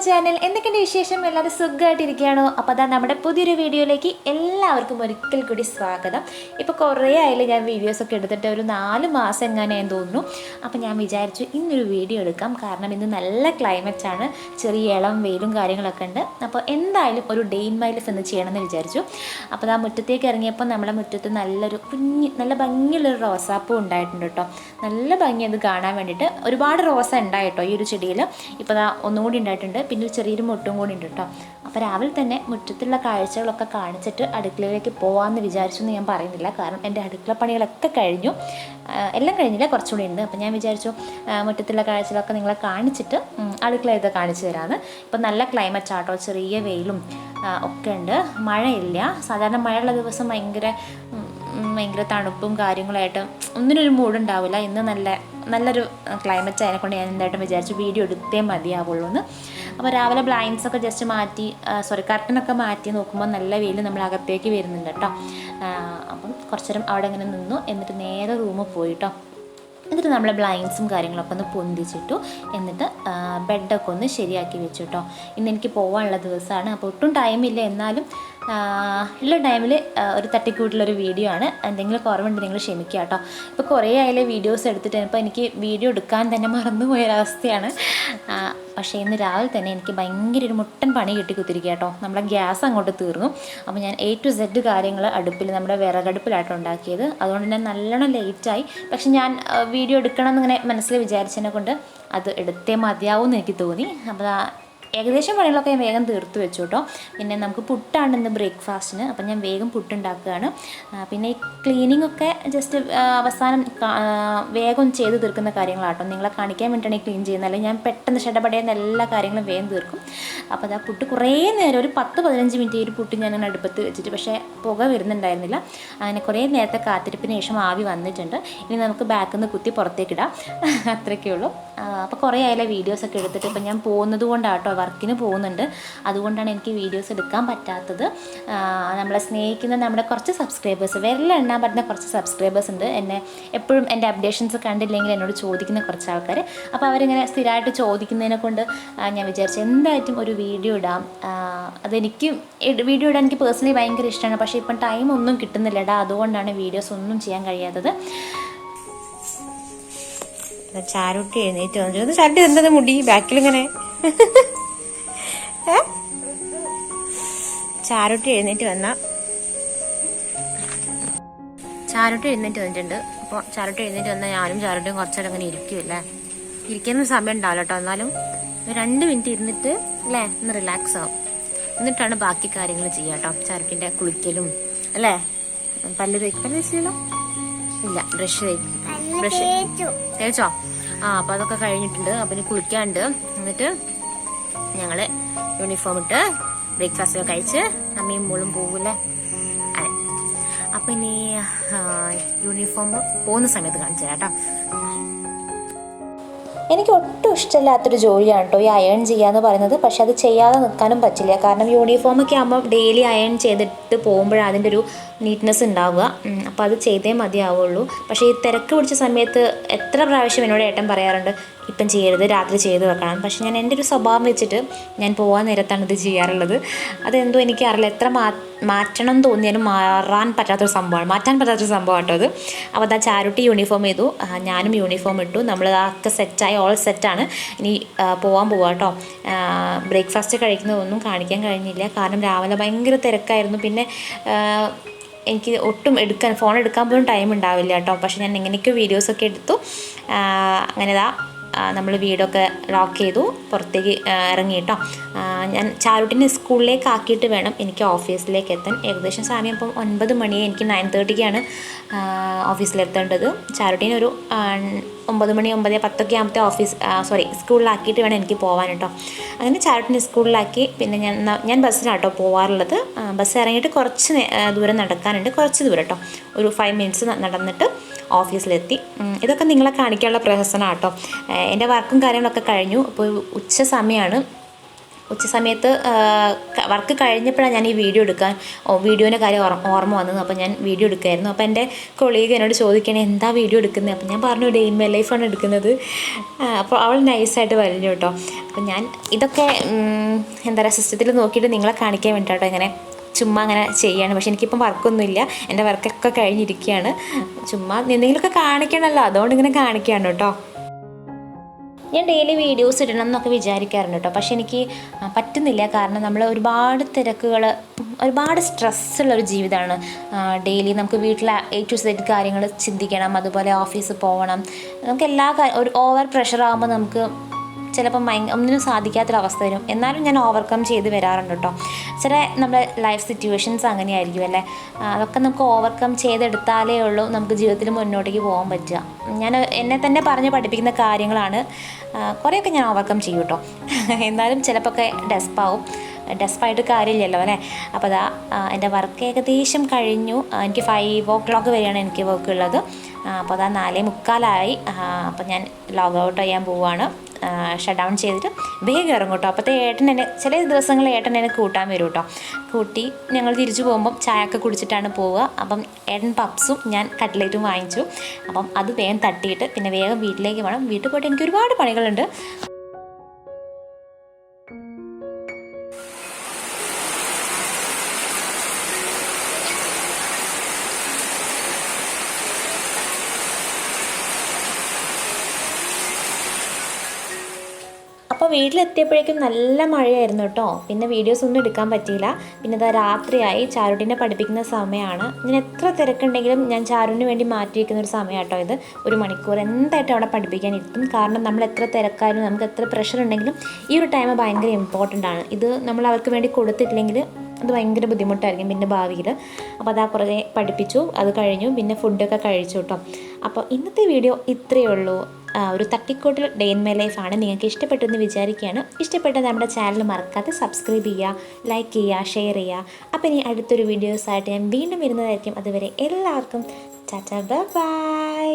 Channel. എന്തൊക്കെയുണ്ട് വിശേഷം? എല്ലാവരും സുഖമായിട്ടിരിക്കുകയാണോ? അപ്പോൾ അതാ നമ്മുടെ പുതിയൊരു വീഡിയോയിലേക്ക് എല്ലാവർക്കും ഒരിക്കൽ കൂടി സ്വാഗതം. ഇപ്പോൾ കുറേ ആയാലും ഞാൻ വീഡിയോസൊക്കെ എടുത്തിട്ട് ഒരു 4 മാസം എങ്ങനെയാണെന്ന് തോന്നുന്നു. അപ്പോൾ ഞാൻ വിചാരിച്ചു ഇന്നൊരു വീഡിയോ എടുക്കാം. കാരണം ഇന്ന് നല്ല ക്ലൈമറ്റാണ്, ചെറിയ ഇളം വെയിലും കാര്യങ്ങളൊക്കെ ഉണ്ട്. അപ്പോൾ എന്തായാലും ഒരു ഡേ ഇൻ മൈ ലൈഫ് എന്ന് ചെയ്യണമെന്ന് വിചാരിച്ചു. അപ്പോൾ ആ മുറ്റത്തേക്ക് ഇറങ്ങിയപ്പോൾ നമ്മുടെ മുറ്റത്ത് നല്ല ഭംഗിയുള്ളൊരു റോസാപ്പൂ ഉണ്ടായിട്ടുണ്ട് കേട്ടോ. നല്ല ഭംഗി അത് കാണാൻ വേണ്ടിയിട്ട്. ഒരുപാട് റോസ ഉണ്ടായിട്ടോ ഈ ഒരു ചെടിയിൽ. ഇപ്പോൾ ഒന്നുകൂടി ഉണ്ടായിട്ടുണ്ട്. പിന്നെ ഒരു ചെറിയൊരു മുട്ടും കൂടി ഉണ്ട് കേട്ടോ. അപ്പോൾ രാവിലെ തന്നെ മുറ്റത്തുള്ള കാഴ്ചകളൊക്കെ കാണിച്ചിട്ട് അടുക്കളയിലേക്ക് പോകാമെന്ന് വിചാരിച്ചു എന്ന് ഞാൻ പറയുന്നില്ല. കാരണം എൻ്റെ അടുക്കള പണികളൊക്കെ കഴിഞ്ഞു, എല്ലാം കഴിഞ്ഞില്ല, കുറച്ചുകൂടി ഉണ്ട്. അപ്പോൾ ഞാൻ വിചാരിച്ചു മുറ്റത്തുള്ള കാഴ്ചകളൊക്കെ നിങ്ങളെ കാണിച്ചിട്ട് അടുക്കളയൊക്കെ കാണിച്ചു തരാമെന്ന്. ഇപ്പോൾ നല്ല ക്ലൈമറ്റ് ആട്ടോ, ചെറിയ വെയിലും ഒക്കെ ഉണ്ട്, മഴയില്ല. സാധാരണ മഴയുള്ള ദിവസം ഭയങ്കര തണുപ്പും കാര്യങ്ങളായിട്ട് ഒന്നിനൊരു മൂഡുണ്ടാവില്ല. ഇന്ന് നല്ലൊരു ക്ലൈമറ്റ് അതിനെക്കൊണ്ട് ഞാൻ എന്തായിട്ടും വിചാരിച്ചു വീഡിയോ എടുത്തേ മതിയാവുള്ളൂ എന്ന്. അപ്പോൾ രാവിലെ ബ്ലൈൻഡ്സൊക്കെ ജസ്റ്റ് മാറ്റി, കർട്ടനൊക്കെ മാറ്റി നോക്കുമ്പോൾ നല്ല വെയിൽ നമ്മൾ അകത്തേക്ക് വരുന്നുണ്ട് കേട്ടോ. അപ്പം കുറച്ച് നേരം അവിടെ ഇങ്ങനെ നിന്നു. എന്നിട്ട് നേരെ റൂമിൽ പോയി കേട്ടോ. എന്നിട്ട് നമ്മൾ ബ്ലൈൻഡ്സും കാര്യങ്ങളൊക്കെ ഒന്ന് പൊന്തിച്ചിട്ടു. എന്നിട്ട് ബെഡൊക്കെ ഒന്ന് ശരിയാക്കി വെച്ചു കേട്ടോ. ഇന്ന് എനിക്ക് പോകാനുള്ള ദിവസമാണ്. അപ്പോൾ ഒട്ടും ടൈമില്ല, എന്നാലും ഉള്ള ടൈമിൽ ഒരു തട്ടിക്കൂട്ടിലൊരു വീഡിയോ ആണ്. എന്തെങ്കിലും കുറവുണ്ട് നിങ്ങൾ ക്ഷമിക്കുക കേട്ടോ. ഇപ്പോൾ കുറേ ആയാലും വീഡിയോസ് എടുത്തിട്ട് ഇപ്പോൾ എനിക്ക് വീഡിയോ എടുക്കാൻ തന്നെ മറന്നുപോയൊരവസ്ഥയാണ്. പക്ഷേ ഇന്ന് രാവിലെ തന്നെ എനിക്ക് ഭയങ്കര ഒരു മുട്ടൻ പണി കിട്ടി കുത്തിരിക്കുക കേട്ടോ. നമ്മുടെ ഗ്യാസ് അങ്ങോട്ട് തീർന്നു. അപ്പോൾ ഞാൻ A to Z കാര്യങ്ങൾ അടുപ്പിൽ, നമ്മുടെ വിറകടുപ്പിലായിട്ട് ഉണ്ടാക്കിയത്. അതുകൊണ്ട് തന്നെ നല്ലോണം ലേറ്റായി. പക്ഷെ ഞാൻ വീഡിയോ എടുക്കണം എന്നിങ്ങനെ മനസ്സിൽ വിചാരിച്ചതിനെ കൊണ്ട് അത് എടുത്തേ മതിയാവും എന്ന് എനിക്ക് തോന്നി. അപ്പോൾ ഏകദേശം പണികളൊക്കെ ഞാൻ വേഗം തീർത്ത് വെച്ചു കേട്ടോ. പിന്നെ നമുക്ക് പുട്ടാണ് ഇന്ന് ബ്രേക്ക്ഫാസ്റ്റിന്. അപ്പം ഞാൻ വേഗം പുട്ടുണ്ടാക്കുകയാണ്. പിന്നെ ഈ ക്ലീനിങ് ഒക്കെ ജസ്റ്റ് അവസാനം വേഗം ചെയ്ത് തീർക്കുന്ന കാര്യങ്ങളാട്ടോ. നിങ്ങളെ കാണിക്കാൻ വേണ്ടിയിട്ടാണ് ഈ ക്ലീൻ ചെയ്യുന്നത്. അല്ലെങ്കിൽ ഞാൻ പെട്ടെന്ന് ഷടപടയുന്ന എല്ലാ കാര്യങ്ങളും വേഗം തീർക്കും. അപ്പോൾ അതാ പുട്ട് കുറേ നേരം, ഒരു 10-15 മിനിറ്റ് ഈ ഒരു പുട്ട് ഞാൻ അങ്ങനെ അടുപ്പത്ത് വെച്ചിട്ട്, പക്ഷേ പുക വരുന്നുണ്ടായിരുന്നില്ല. അങ്ങനെ കുറേ നേരത്തെ കാത്തിരിപ്പിന് ശേഷം ആവി വന്നിട്ടുണ്ട്. ഇനി നമുക്ക് ബാക്കിൽ നിന്ന് കുത്തി പുറത്തേക്കിടാം, അത്രയൊക്കെ ഉള്ളൂ. അപ്പോൾ കുറേ ആയാലും വീഡിയോസൊക്കെ എടുത്തിട്ട് ഇപ്പം ഞാൻ പോകുന്നത് കൊണ്ടാട്ടോ, വർക്കിന് പോകുന്നുണ്ട്, അതുകൊണ്ടാണ് എനിക്ക് വീഡിയോസ് എടുക്കാൻ പറ്റാത്തത്. നമ്മളെ സ്നേഹിക്കുന്ന നമ്മുടെ കുറച്ച് സബ്സ്ക്രൈബേഴ്സ്, വിരലെണ്ണാൻ പറ്റുന്ന കുറച്ച് സബ്സ്ക്രൈബേഴ്സ് ഉണ്ട്. എന്നെ എപ്പോഴും എൻ്റെ അപ്ഡേഷൻസ് കണ്ടില്ലെങ്കിൽ എന്നോട് ചോദിക്കുന്ന കുറച്ച് ആൾക്കാർ. അപ്പോൾ അവരിങ്ങനെ സ്ഥിരമായിട്ട് ചോദിക്കുന്നതിനെ കൊണ്ട് ഞാൻ വിചാരിച്ചു എന്തായിട്ടും ഒരു വീഡിയോ ഇടാം. അതെനിക്ക് വീഡിയോ ഇടാൻ എനിക്ക് പേഴ്സണലി ഭയങ്കര ഇഷ്ടമാണ്. പക്ഷേ ഇപ്പം ടൈം ഒന്നും കിട്ടുന്നില്ലടാ, അതുകൊണ്ടാണ് വീഡിയോസ് ഒന്നും ചെയ്യാൻ കഴിയാത്തത്. ചാരുട്ടി എഴുന്നേറ്റ് വന്നിട്ട്, ചാരുട്ടി എന്താ മുടി ബാക്കിലിങ്ങനെ ചാരുട്ടി എഴുന്നേറ്റ് വന്നിട്ടുണ്ട്. അപ്പോൾ ചാരുട്ടി എഴുന്നേറ്റ് വന്നാൽ ഞാനും ചാരുട്ടിയും കുറച്ചേരം അങ്ങനെ ഇരിക്കുമല്ലേ. ഇരിക്കുന്ന സമയം ഉണ്ടാവില്ല കേട്ടോ. എന്നാലും 2 മിനിറ്റ് ഇരുന്നിട്ട് അല്ലേ ഒന്ന് റിലാക്സ് ആവും. എന്നിട്ടാണ് ബാക്കി കാര്യങ്ങൾ ചെയ്യുക കേട്ടോ. ചാരുട്ടിൻ്റെ കുളിക്കലും അല്ലേ, പല്ല് തേച്ചല്ലോ ഇല്ല, ബ്രഷ് തേച്ചോ? അപ്പോൾ അതൊക്കെ കഴിഞ്ഞിട്ടുണ്ട്. അപ്പം ഇനി കുളിക്കാണ്ട്. എന്നിട്ട് ഞങ്ങൾ യൂണിഫോം ഇട്ട് ബ്രേക്ക്ഫാസ്റ്റൊക്കെ കഴിച്ച് അമ്മയും മോളും പോകൂല്ലേ. അതെ, അപ്പം ഇനി യൂണിഫോം പോകുന്ന സമയത്ത് കാണിച്ചു തരാം കേട്ടോ. എനിക്ക് ഒട്ടും ഇഷ്ടമില്ലാത്തൊരു ജോലിയാണ് കേട്ടോ ഈ അയൺ ചെയ്യാന്ന് പറയുന്നത്. പക്ഷെ അത് ചെയ്യാതെ നിൽക്കാനും പറ്റില്ല. കാരണം യൂണിഫോമൊക്കെ ആകുമ്പോൾ ഡെയിലി അയൺ ചെയ്തിട്ട് പോകുമ്പോഴാണ് അതിൻ്റെ ഒരു നീറ്റ്നെസ് ഉണ്ടാവുക. അപ്പോൾ അത് ചെയ്തേ മതിയാവുള്ളൂ. പക്ഷേ ഈ തിരക്ക് പിടിച്ച സമയത്ത് എത്ര പ്രാവശ്യം എന്നോട് ഏട്ടൻ പറയാറുണ്ട്, ഇപ്പം ചെയ്യരുത്, രാത്രി ചെയ്ത് വെക്കണം. പക്ഷെ ഞാൻ എൻ്റെ ഒരു സ്വഭാവം വെച്ചിട്ട് ഞാൻ പോകാൻ നേരത്താണ് ഇത് ചെയ്യാറുള്ളത്. അതെന്തോ എനിക്കറിയില്ല, എത്ര മാറ്റണം തോന്നിയാലും മാറ്റാൻ പറ്റാത്തൊരു സംഭവം കേട്ടോ അത്. അപ്പോൾ അതാ ചാരുട്ടി യൂണിഫോം ചെയ്തു, ഞാനും യൂണിഫോം ഇട്ടു. നമ്മൾ അതൊക്കെ സെറ്റായി, ഓൾ സെറ്റാണ്. ഇനി പോകാൻ കേട്ടോ. ബ്രേക്ക്ഫാസ്റ്റ് കഴിക്കുന്നതൊന്നും കാണിക്കാൻ കഴിഞ്ഞില്ല, കാരണം രാവിലെ ഭയങ്കര തിരക്കായിരുന്നു. പിന്നെ എനിക്ക് ഒട്ടും ഫോൺ എടുക്കാൻ പോലും ടൈം ഉണ്ടാവില്ല കേട്ടോ. പക്ഷെ ഞാൻ എങ്ങനെയൊക്കെയോ വീഡിയോസൊക്കെ എടുത്തു. അങ്ങനെ നമ്മൾ വീടൊക്കെ ലോക്ക് ചെയ്തു, പുറത്തേക്ക് ഇറങ്ങി കേട്ടോ. ഞാൻ ചാരുട്ടിനെ സ്കൂളിലേക്ക് ആക്കിയിട്ട് വേണം എനിക്ക് ഓഫീസിലേക്ക് എത്താൻ. ഏകദേശം സമയം ഇപ്പം 9 മണി, എനിക്ക് 9:30 ഓഫീസിലെത്തേണ്ടത്. ചാരുട്ടീനെ ഒരു 9 മണി 9:10 ആകുമ്പോഴത്തെ സ്കൂളിലാക്കിയിട്ട് വേണം എനിക്ക് പോകാൻ കേട്ടോ. അങ്ങനെ ചാരുട്ടിനെ സ്കൂളിലാക്കി. പിന്നെ ഞാൻ ബസ്സിലാട്ടോ പോകാറുള്ളത്. ബസ് ഇറങ്ങിയിട്ട് കുറച്ച് ദൂരം നടക്കാനുണ്ട്, കുറച്ച് ദൂരം കേട്ടോ. ഒരു 5 മിനിറ്റ്സ് നടന്നിട്ട് ഓഫീസിലെത്തി. ഇതൊക്കെ നിങ്ങളെ കാണിക്കാനുള്ള പ്രഹസനമാണ് കേട്ടോ. എൻ്റെ വർക്കും കാര്യങ്ങളൊക്കെ കഴിഞ്ഞു. അപ്പോൾ ഉച്ച സമയമാണ്. ഉച്ച സമയത്ത് വർക്ക് കഴിഞ്ഞപ്പോഴാണ് ഞാൻ ഈ വീഡിയോൻ്റെ കാര്യം ഓർമ്മ വന്നത്. അപ്പോൾ ഞാൻ വീഡിയോ എടുക്കുമായിരുന്നു. അപ്പോൾ എൻ്റെ കൊളീഗ് എന്നോട് ചോദിക്കണേ എന്താ വീഡിയോ എടുക്കുന്നത്. അപ്പോൾ ഞാൻ പറഞ്ഞു ഡേ ഇൻ മൈ ലൈഫാണ് എടുക്കുന്നത്. അപ്പോൾ അവൾ നൈസായിട്ട് പറഞ്ഞു കേട്ടോ. അപ്പോൾ ഞാൻ ഇതൊക്കെ എന്താ പറയുക സിസ്റ്റത്തിൽ നോക്കിയിട്ട് നിങ്ങളെ കാണിക്കാൻ വേണ്ടിയിട്ടോ ഇങ്ങനെ ചുമ്മാ അങ്ങനെ ചെയ്യാണ്. പക്ഷെ എനിക്കിപ്പം വർക്കൊന്നുമില്ല, എൻ്റെ വർക്കൊക്കെ കഴിഞ്ഞിരിക്കുകയാണ്. ചുമ്മാ എന്തെങ്കിലുമൊക്കെ കാണിക്കണമല്ലോ, അതുകൊണ്ട് ഇങ്ങനെ കാണിക്കുകയാണ് കേട്ടോ. ഞാൻ ഡെയിലി വീഡിയോസ് ഇടണം എന്നൊക്കെ വിചാരിക്കാറുണ്ട് കേട്ടോ. പക്ഷെ എനിക്ക് പറ്റുന്നില്ല. കാരണം നമ്മൾ ഒരുപാട് തിരക്കുകൾ, ഒരുപാട് സ്ട്രെസ്സുള്ളൊരു ജീവിതമാണ്. ഡെയിലി നമുക്ക് വീട്ടിലെ A to Z കാര്യങ്ങൾ ചിന്തിക്കണം, അതുപോലെ ഓഫീസിൽ പോകണം. നമുക്ക് ഒരു ഓവർ പ്രഷർ ആകുമ്പോൾ നമുക്ക് ചിലപ്പം ഒന്നിനും സാധിക്കാത്തൊരവസ്ഥ വരും. എന്നാലും ഞാൻ ഓവർകം ചെയ്ത് വരാറുണ്ട് കേട്ടോ. ചില നമ്മുടെ ലൈഫ് സിറ്റുവേഷൻസ് അങ്ങനെയായിരിക്കും അല്ലേ, അതൊക്കെ നമുക്ക് ഓവർകം ചെയ്തെടുത്താലേ ഉള്ളൂ നമുക്ക് ജീവിതത്തിൽ മുന്നോട്ടേക്ക് പോകാൻ പറ്റുക. ഞാൻ എന്നെ തന്നെ പറഞ്ഞ് പഠിപ്പിക്കുന്ന കാര്യങ്ങളാണ്. കുറേയൊക്കെ ഞാൻ ഓവർകം ചെയ്യും കേട്ടോ. എന്നാലും ചിലപ്പോൾ ഡെസ്പായിട്ട് കാര്യമില്ലല്ലോ അല്ലേ. അപ്പോൾ അതാ എൻ്റെ വർക്ക് ഏകദേശം കഴിഞ്ഞു. എനിക്ക് 5 o'clock വരെയാണ് എനിക്ക് വർക്ക് ഉള്ളത്. അപ്പോൾ അതാ 4:45. അപ്പോൾ ഞാൻ ലോഗ് ഔട്ട് ചെയ്യാൻ പോവുകയാണ്. ഷട്ട് ഡൗൺ ചെയ്തിട്ട് വേഗം ഇറങ്ങും കേട്ടോ. അപ്പോഴത്തെ ചില ദിവസങ്ങളിൽ ഏട്ടൻ എന്നെ കൂട്ടാൻ വരും കേട്ടോ. കൂട്ടി ഞങ്ങൾ തിരിച്ചു പോകുമ്പം ചായയൊക്കെ കുടിച്ചിട്ടാണ് പോവുക. അപ്പം ഏട്ടൻ പപ്സും ഞാൻ കട്ട്ലേറ്റും വാങ്ങിച്ചു. അപ്പം അത് വേഗം തട്ടിയിട്ട് പിന്നെ വേഗം വീട്ടിലേക്ക് വേണം. വീട്ടിൽ പോയിട്ട് എനിക്ക് ഒരുപാട് പണികളുണ്ട്. അപ്പോൾ വീട്ടിലെത്തിയപ്പോഴേക്കും നല്ല മഴയായിരുന്നു കേട്ടോ. പിന്നെ വീഡിയോസ് ഒന്നും എടുക്കാൻ പറ്റിയില്ല. പിന്നെ ഇതാ രാത്രിയായി, ചാരുട്ടിനെ പഠിപ്പിക്കുന്ന സമയമാണ്. ഞാൻ എത്ര തിരക്കുണ്ടെങ്കിലും ഞാൻ ചാരുവിന് വേണ്ടി മാറ്റി വയ്ക്കുന്ന ഒരു സമയം കേട്ടോ ഇത്. 1 മണിക്കൂർ എന്തായിട്ടും അവിടെ പഠിപ്പിക്കാൻ ഇരുത്തും. കാരണം നമ്മൾ എത്ര തിരക്കായാലും നമുക്ക് എത്ര പ്രഷർ ഉണ്ടെങ്കിലും ഈ ഒരു ടൈം ഭയങ്കര ഇമ്പോർട്ടൻ്റ് ആണ്. ഇത് നമ്മൾ അവർക്ക് വേണ്ടി കൊടുത്തിട്ടില്ലെങ്കിൽ അത് ഭയങ്കര ബുദ്ധിമുട്ടായിരിക്കും പിന്നെ ഭാവിയിൽ. അപ്പോൾ അതാ കുറേ പഠിപ്പിച്ചു, അത് കഴിഞ്ഞു. പിന്നെ ഫുഡൊക്കെ കഴിച്ചു കേട്ടോ. അപ്പോൾ ഇന്നത്തെ വീഡിയോ ഇത്രയേ ഉള്ളൂ. ഒരു തട്ടിക്കൂട്ടൽ ഡേ ഇൻ മൈ ലൈഫാണ്. നിങ്ങൾക്ക് ഇഷ്ടപ്പെട്ടെന്ന് വിചാരിക്കുകയാണ്. ഇഷ്ടപ്പെട്ടത് നമ്മുടെ ചാനൽ മറക്കാതെ സബ്സ്ക്രൈബ് ചെയ്യുക, ലൈക്ക് ചെയ്യുക, ഷെയർ ചെയ്യുക. അപ്പോൾ ഇനി അടുത്തൊരു വീഡിയോസായിട്ട് ഞാൻ വീണ്ടും വരുന്നതായിരിക്കും. അതുവരെ എല്ലാവർക്കും ടാറ്റാ, ബൈ ബൈ.